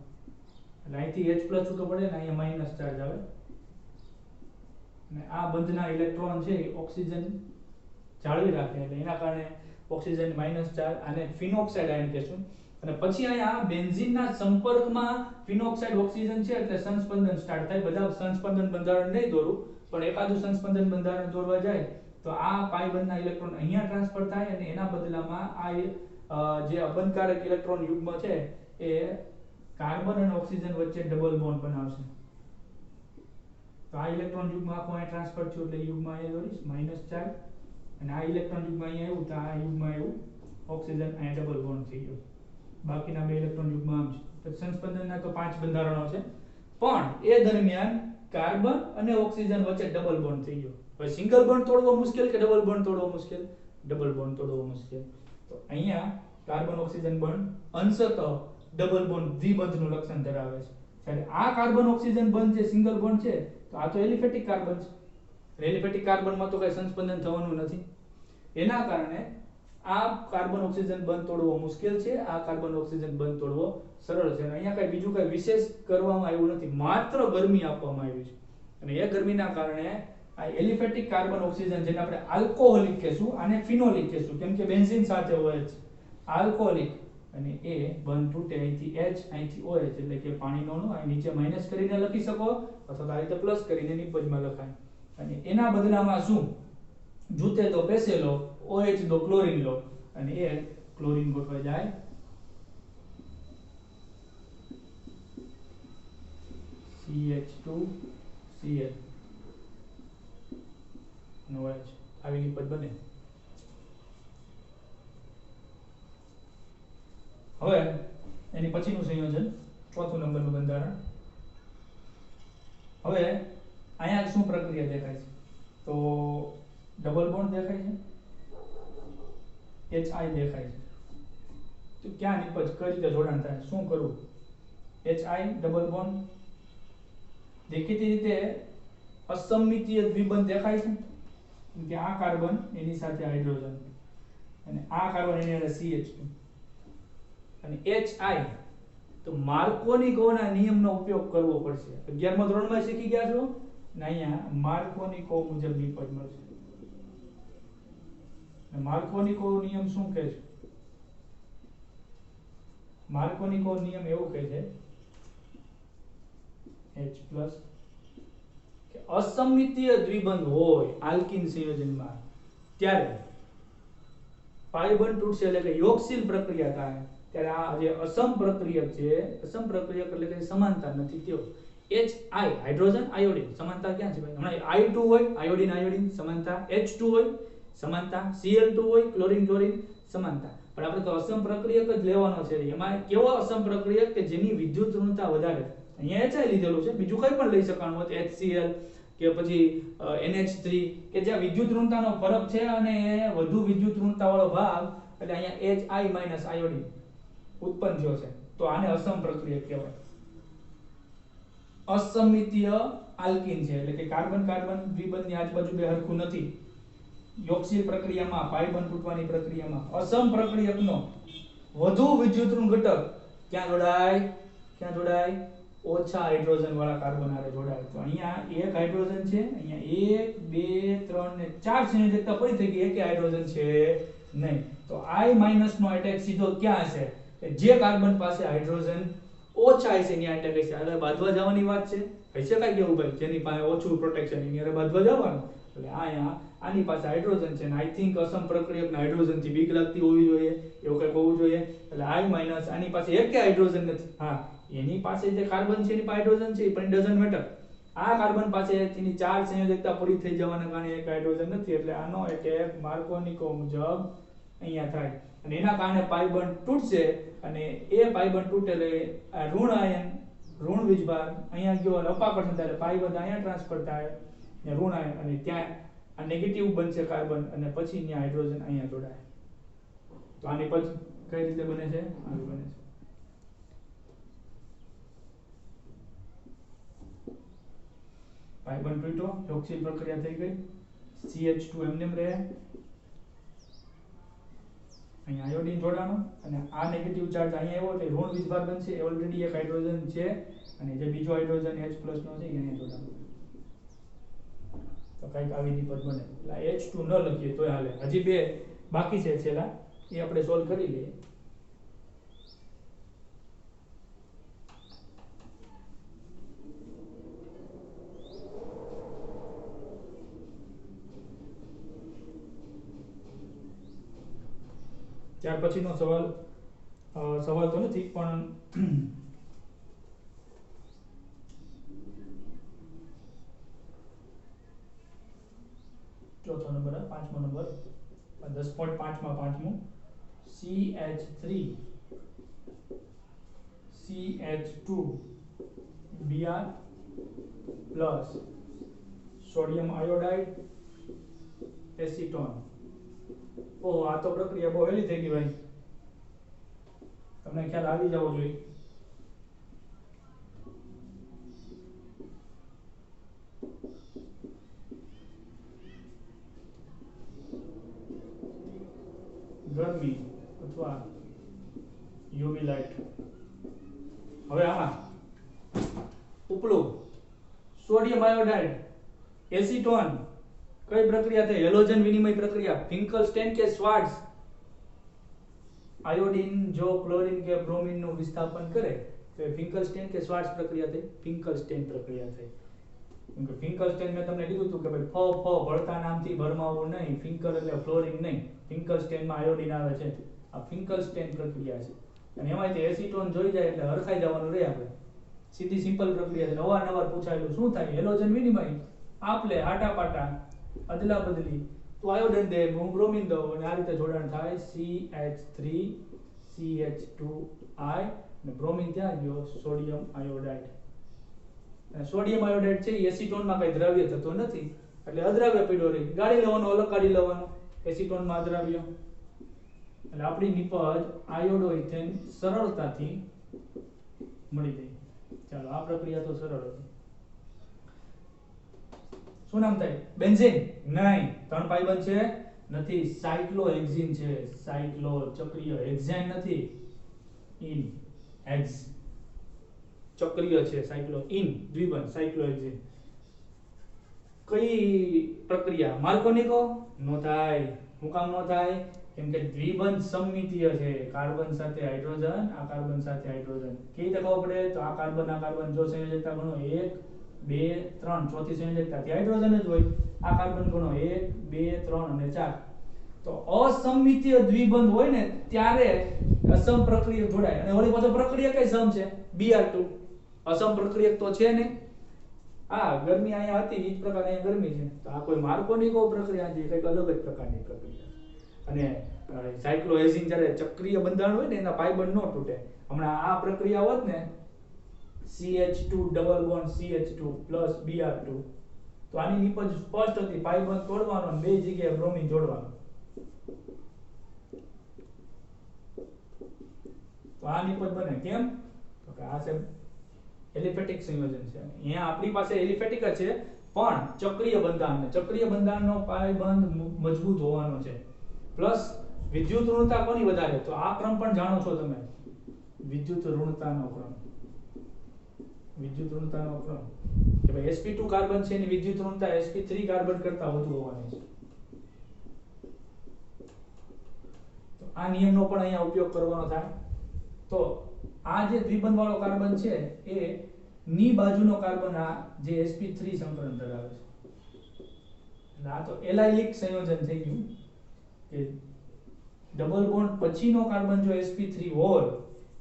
એટલે અહીંથી H+ છૂટો પડે ને અહીંયા માઈનસ ચાર્જ આવે, અને આ બંધના ઇલેક્ટ્રોન છે ઓક્સિજન જાળવી રાખે, એટલે એના કારણે ઓક્સિજન માઈનસ ચાર્જ, આને ફિનોક્સાઇડ આયન કહેશું. અને પછી અહીંયા બેન્ઝીનના સંપર્કમાં ફિનોક્સાઇડ ઓક્સિજન છે એટલે સંસ્પંદન સ્ટાર્ટ થાય. બધા સંસ્પંદન બંધારણ નહીં દોરું, પણ એકાદું સંસ્પંદન બંધારણ દોરવા જાય તો આ પાઈ બંધના ઇલેક્ટ્રોન અહીંયા ટ્રાન્સફર થાય, અને એના બદલામાં આ જે અબંધકારક ઇલેક્ટ્રોન યુગ્મ છે એ કાર્બન અને ઓક્સિજન વચ્ચે ડબલ બોન્ડ બનાવશે. તો આ ઇલેક્ટ્રોન યુગ્મ આખું અહીં ટ્રાન્સફર થયું એટલે યુગ્મ અહીંયા દોરીશ માઈનસ ચાર્જ, અને આ ઇલેક્ટ્રોન યુગ્મ અહીંયા આવ્યું તો આ યુગ્મ આવ્યું ઓક્સિજન અહીંયા ડબલ બોન્ડ થઈ ગયો. બાકીના બે ઇલેક્ટ્રોન યુગ્મ આમ છે. તો સંસ્પંદનના તો 5 બંધારણો છે, પણ એ દરમિયાન કાર્બન અને ઓક્સિજન વચ્ચે ડબલ બોન્ડ થઈ ગયો. હવે સિંગલ બોન્ડ તોડવો મુશ્કેલ કે ડબલ બોન્ડ તોડવો મુશ્કેલ? ડબલ બોન્ડ તોડવો મુશ્કેલ. તો અહીંયા કાર્બન ઓક્સિજન બંધ અંશતઃ ડબલ બોન્ડ દ્વિબંધનું લક્ષણ ધરાવે છે. જ્યારે આ કાર્બન ઓક્સિજન બંધ જે સિંગલ બોન્ડ છે તો આ તો એલિફેટિક કાર્બન છે. એલિફેટિક કાર્બનમાં તો કઈ સંસ્પંદન થવાનું નથી, એના કારણે આ કાર્બન ઓક્સિજન બંધ તોડવો મુશ્કેલ છે, આ કાર્બન ઓક્સિજન બંધ તોડવો સરળ છે. અહીંયા કઈ બીજું કઈ વિશેષ કરવામાં આવ્યું નથી, માત્ર ગરમી આપવામાં આવી છે, અને એ ગરમીના કારણે આ એલિફેટિક કાર્બન ઓક્સિજન જેને આપણે આલ્કોહોલિક કહેશું, આને ફિનોલિક કહેશું, કેમ કે બેન્ઝીન સાથે હોય છે. આલ્કોહોલિક અને એ બંધ તૂટે, અહીંથી H અહીંથી OH, એટલે કે પાણીનો નો અહીં નીચે માઈનસ કરીને લખી શકો અથવા આ રીતે પ્લસ કરીને નિપજમાં લખાય. અને એના બદલામાં શું જૂતે તો પેસેલો, OH તો ક્લોરીન લો, અને એ ક્લોરીન ગોઠવાઈ જાય CH2Cl અને OH, આવી નિપજ બને. હવે એની પછીનું સંયોજન ચોથું નંબરનું બંધારણ. હવે અહીંયા શું પ્રક્રિયા દેખાય છે? તો ડબલ બોન્ડ દેખાય છે, HI દેખાય છે. તો ક્યાં નિપજ, કઈ રીતે જોડાણ થાય, શું કરવું? HI ડબલ બોન્ડ દેખીતી રીતે અસમમિતીય દ્વિબંધ દેખાય છે, કે આ કાર્બન એની સાથે હાઇડ્રોજન અને આ કાર્બન એની સાથે CH2. અને HI તો માર્કોનિકોના નિયમનો ઉપયોગ કરવો પડશે. 11મા ધોરણમાં શીખી ગયા છો ને, અહીંયા માર્કોનિકો મુજબ નિપજ મળશે. માર્કોનિકો નિયમ શું કહે છે? માર્કોનિકો નિયમ એવું કહે છે H+ કે અસમિતીય દ્વિબંધ હોય આલ્કીન સંયોજનમાં ત્યારે પાઈ બંધ તૂટશે એટલે કે યોગશીલ પ્રક્રિયા થાય ત્યારે આ જે અસમ પ્રક્રિયક છે, અસમ પ્રક્રિયક એટલે કે સમાનતા નથી તેઓ HI હાઇડ્રોજન આયોડીન સમાનતા ક્યાં છે ભાઈ? હમણાં I2 હોય આયોડીન આયોડીન સમાનતા, H2 હોય સમાનતા, Cl2 હોય ક્લોરીન ક્લોરીન સમાનતા. પણ આપણે તો અસમ પ્રક્રિયક જ લેવાનો છે. એમાં કેવો અસમ પ્રક્રિયક કે જેની વિદ્યુત ઋણતા વધારે. અહીંયા HI લીધેલું છે, બીજું કંઈ પણ લઈ શકાનું હોય HCl કે પછી NH3 કે જ્યાં વિદ્યુત ઋણતાનો ફરક છે અને વધુ વિદ્યુત ઋણતા વાળો ભાગ એટલે અહીંયા HI- આયોડીન ઉત્પન્ન થયો છે તો આને અસમ પ્રક્રિયક કહેવાય. અસમિતીય આલ્કીન છે એટલે કે કાર્બન કાર્બન દ્વિબંધની આજુબાજુ બે હરખું નથી. યોગશીલ પ્રક્રિયામાં પાઈ બંધ તૂટવાની પ્રક્રિયામાં અસમ પ્રક્રિયકનો વધુ વિદ્યુત ઋણ ઘટક ક્યાં જોડાય? ઓછા હાઇડ્રોજન વાળા કાર્બન હારે જોડાય. તો અહીંયા એક હાઇડ્રોજન છે, અહીંયા 1 2 3 ને 4 સંયોજકતા પૂરી થઈ ગઈ, એકે હાઇડ્રોજન છે નહીં. તો I- નો એટેક સીધો ક્યાં હશે? જે કાર્બન પાસે હાઇડ્રોજન ઓછા હશે એની એટેક હશે. એટલે બાંધવા જવાની વાત છે. હશે કાઈ કેવું ભાઈ જેની પાસે ઓછું પ્રોટેક્શન એની હારે બાંધવા જવાનું. એટલે અહીંયા આની પાસે હાઇડ્રોજન છે અને આઈ થિંક અસમ પ્રક્રિયકના હાઇડ્રોજન થી બીક લાગતી હોવી જોઈએ, એવું કંઈક હોવું જોઈએ. એટલે I- આની પાસે એકે હાઇડ્રોજન નથી. હા, એની પાસે જે કાર્બન છે એની પાસે હાઇડ્રોજન છે પણ ડઝન્ટ મેટર. આ કાર્બન પાસે તેની 4 સંયોજકતા પૂરી થઈ જવાના કારણે એક હાઇડ્રોજન નથી એટલે આનો એટેક માર્કોનિકો મુજબ અહીંયા થાય અને એના કારણે પાઈ બંધ તૂટશે અને એ પાઈ બંધ તૂટે એટલે આ ઋણ આયન ઋણ વીજભાર અહીંયા ગયો અને અપાકર્ષણ થાય પાઈ બંધ અહીંયા ટ્રાન્સફર થાય ને ઋણ આયન અને ત્યાં આ નેગેટિવ બનશે કાર્બન અને પછી ત્યાં હાઇડ્રોજન અહીંયા જોડાય. તો આની પછી કઈ રીતે બને છે? આવી બને છે. પાઈ બંધ તૂટ્યો, યોગશીલ પ્રક્રિયા થઈ ગઈ, CH2 એમનેમ રહે, અહીંયા આયોડીન જોડાણો અને આ નેગેટિવ ચાર્જ અહીંયા આવ્યો એટલે ઋણ વીજભાર બનશે. ઓલરેડી એક હાઇડ્રોજન છે અને જે બીજો હાઇડ્રોજન H+ નો છે એને જોડાણો. તો કંઈક આવી નિપજ બને. એટલે H2 ન લખીએ તોય હાલે. હજી બે બાકી છે છેલ્લા, એ આપણે સોલ્વ કરી લઈએ. ત્યાર પછીનો સવાલ તો નથી પણ ચોથો નંબર, પાંચમો નંબર 10.5 માં પાંચમું CH3 CH2 Br plus sodium iodide acetone. ઓહો, આ તો પ્રક્રિયા બહુ વહેલી થઈ ગઈ ભાઈ, તમને ખ્યાલ આવી જવો જોઈએ. ગરમી અથવા યુવી લાઇટ. હવે આમાં ઉપલું સોડિયમ આયોડાઇડ એસીટોન કઈ પ્રક્રિયા થઈ? હેલોજન વિનિમય પ્રક્રિયા. ફિંકલસ્ટેન કે શ્વાર્ટ્ઝ આયોડીન જો ક્લોરીન કે બ્રોમિન નું વિસ્થાપન કરે તો ફિંકલસ્ટેન કે શ્વાર્ટ્ઝ પ્રક્રિયા થઈ? ફિંકલસ્ટેન પ્રક્રિયા થઈ. કેમ કે ફિંકલસ્ટેન મેં તમને કીધું હતું કે ભાઈ ફ ભળતા નામથી ભરમાવું નહીં. ફિંકલ એટલે ફ્લોરિન નહીં, ફિંકલસ્ટેન માં આયોડીન આવે છે. આ ફિંકલસ્ટેન પ્રક્રિયા છે અને એમાંથી એસીટોન જોઈ જાય એટલે હરખાઈ જવાનું રહે. આપણે સીધી સિમ્પલ પ્રક્રિયા છે. અવારનવાર પૂછાયેલું શું થાય? હેલોજન વિનિમય આપલે આટા પાટા અદલા બદલી તો આયોડીન દે બ્રોમિન દો અને આ રીતે જોડાણ થાય CH3 CH2I અને બ્રોમિન ત્યાં ગયો સોડિયમ આયોડાઇડ. અને સોડિયમ આયોડાઇડ છે એસીટોન માં કઈ દ્રવ્ય થતો નથી એટલે અદ્રાવ્ય પડ્યો રહે. ગાડી લેવાનો, અલગ કાઢી લેવાનો એસીટોન માં અદ્રાવ્ય. એટલે આપણી નિપજ આયોડોઇથેન સરળતાથી મળી ગઈ. ચાલો, આ પ્રક્રિયા તો સરળ હતી. શું નામ થાય? બેન્ઝીન? નહીં, 3 પાઈ બંધ છે નથી. સાયક્લોહેક્ઝીન છે. સાયક્લો ચક્રીય, હેક્ઝેન નથી. ઇન હેક્સ ચક્રીય છે. સાયક્લો ઇન દ્વિબંધ સાયક્લોહેક્ઝીન. કઈ પ્રક્રિયા? માર્કોનિકો? નો થાય. શું કામ ન થાય? કેમ કે દ્વિબંધ સમમિતીય છે, કાર્બન સાથે હાઇડ્રોજન, આ કાર્બન સાથે હાઇડ્રોજન. કેવી રીતે ખબર પડે? તો આ કાર્બન જો સંયોજકતા ગણો 1 2 3, ચોથી સંયોજકતા થી હાઇડ્રોજન જ હોય. આ કાર્બન ગણો 1 2 3 અને 4. તો અસમમિતીય દ્વિબંધ હોય ને ત્યારે અસમ પ્રક્રિયક જોડાય. અને ઓલી પાછો પ્રક્રિયક કઈ સમ છે? Br2. અસમ પ્રક્રિયક તો છે નહીં. આ ગરમી અહીંયા હતી ઈ જ પ્રકાર અહીંયા ગરમી છે. તો આ કોઈ માર્કોનિકો પ્રક્રિયા છે, કંઈક અલગ જ પ્રકારની પ્રક્રિયા. અને સાયક્લોહેક્ઝીન જ્યારે ચક્રીય બંધારણ હોય ને એના પાયબંધ ન તૂટે. હમણાં આ પ્રક્રિયા હોત ને CH2 double bond CH2 plus Br2, તો આની નિપજ સ્પષ્ટ હતી, પાયબંધ તોડવાનો અને બે જગ્યાએ બ્રોમિન જોડવાનો. તો આ નિપજ બને. કેમ? તો કે આ છે એલિફેટિક સંયોજન છે. અહીંયા આપણી પાસે એલિફેટિક જ છે, પણ ચક્રીય બંધારણનો પાયબંધ મજબૂત હોવાનો છે. પ્લસ વિદ્યુત ઋણતા કોની વધારે? તો આ ક્રમ પણ જાણો છો તમે, વિદ્યુત ઋણતાનો ક્રમ. કે ભાઈ sp2 કાર્બન છે એની વિદ્યુત ઋણતા sp3 કાર્બન કરતા વધુ હોવાની છે. તો આ નિયમનો પણ અહીંયા ઉપયોગ કરવાનો થાય. તો આ જે દ્વિબંધ વાળો કાર્બન છે એ ની બાજુનો કાર્બન આ જે sp3 સંકરણ ધરાવે છે. એટલે આ તો એલાઇલિક સંયોજન થઈ ગયું કે ડબલ બોન્ડ પછીનો કાર્બન જો sp3 હોય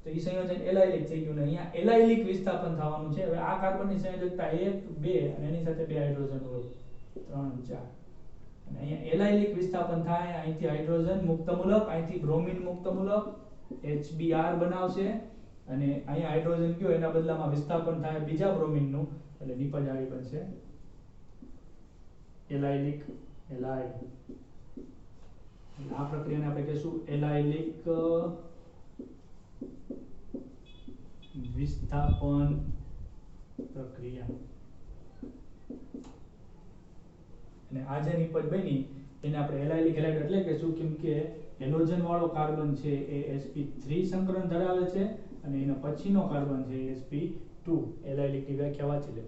તો ઈ સંયોજન એલાઇલિક થઈ ગયું. ને અહીંયા એલાઇલિક વિસ્થાપન થવાનું છે. હવે આ કાર્બનની સંયોજકતા 1 2 અને એની સાથે બે હાઇડ્રોજન હોય 3 4. અને અહીંયા એલાઇલિક વિસ્થાપન થાય, અહીંથી હાઇડ્રોજન મુક્ત મૂલક, અહીંથી બ્રોમિન મુક્ત મૂલક HBr બનાવશે, અને અહીંયા હાઇડ્રોજન ગયો એના બદલામાં વિસ્થાપન થાય બીજા બ્રોમિનનું, એટલે નિપજ આવી બનશે એલાઇલિક એલાઇડ. આ પ્રક્રિયાને આપણે કહીશું એલાઇલિક વિસ્થાપન પ્રક્રિયા. અને આ જે નિપજ બની એને આપણે એલાઇલિક એલાઇડ એટલે કહીશું કેમ કે હેલોજન વાળો કાર્બન છે એ sp3 સંકરણ ધરાવે છે અને એના પછીનો કાર્બન છે sp2. એલાઇલિક ની વ્યાખ્યા વાંચી લે.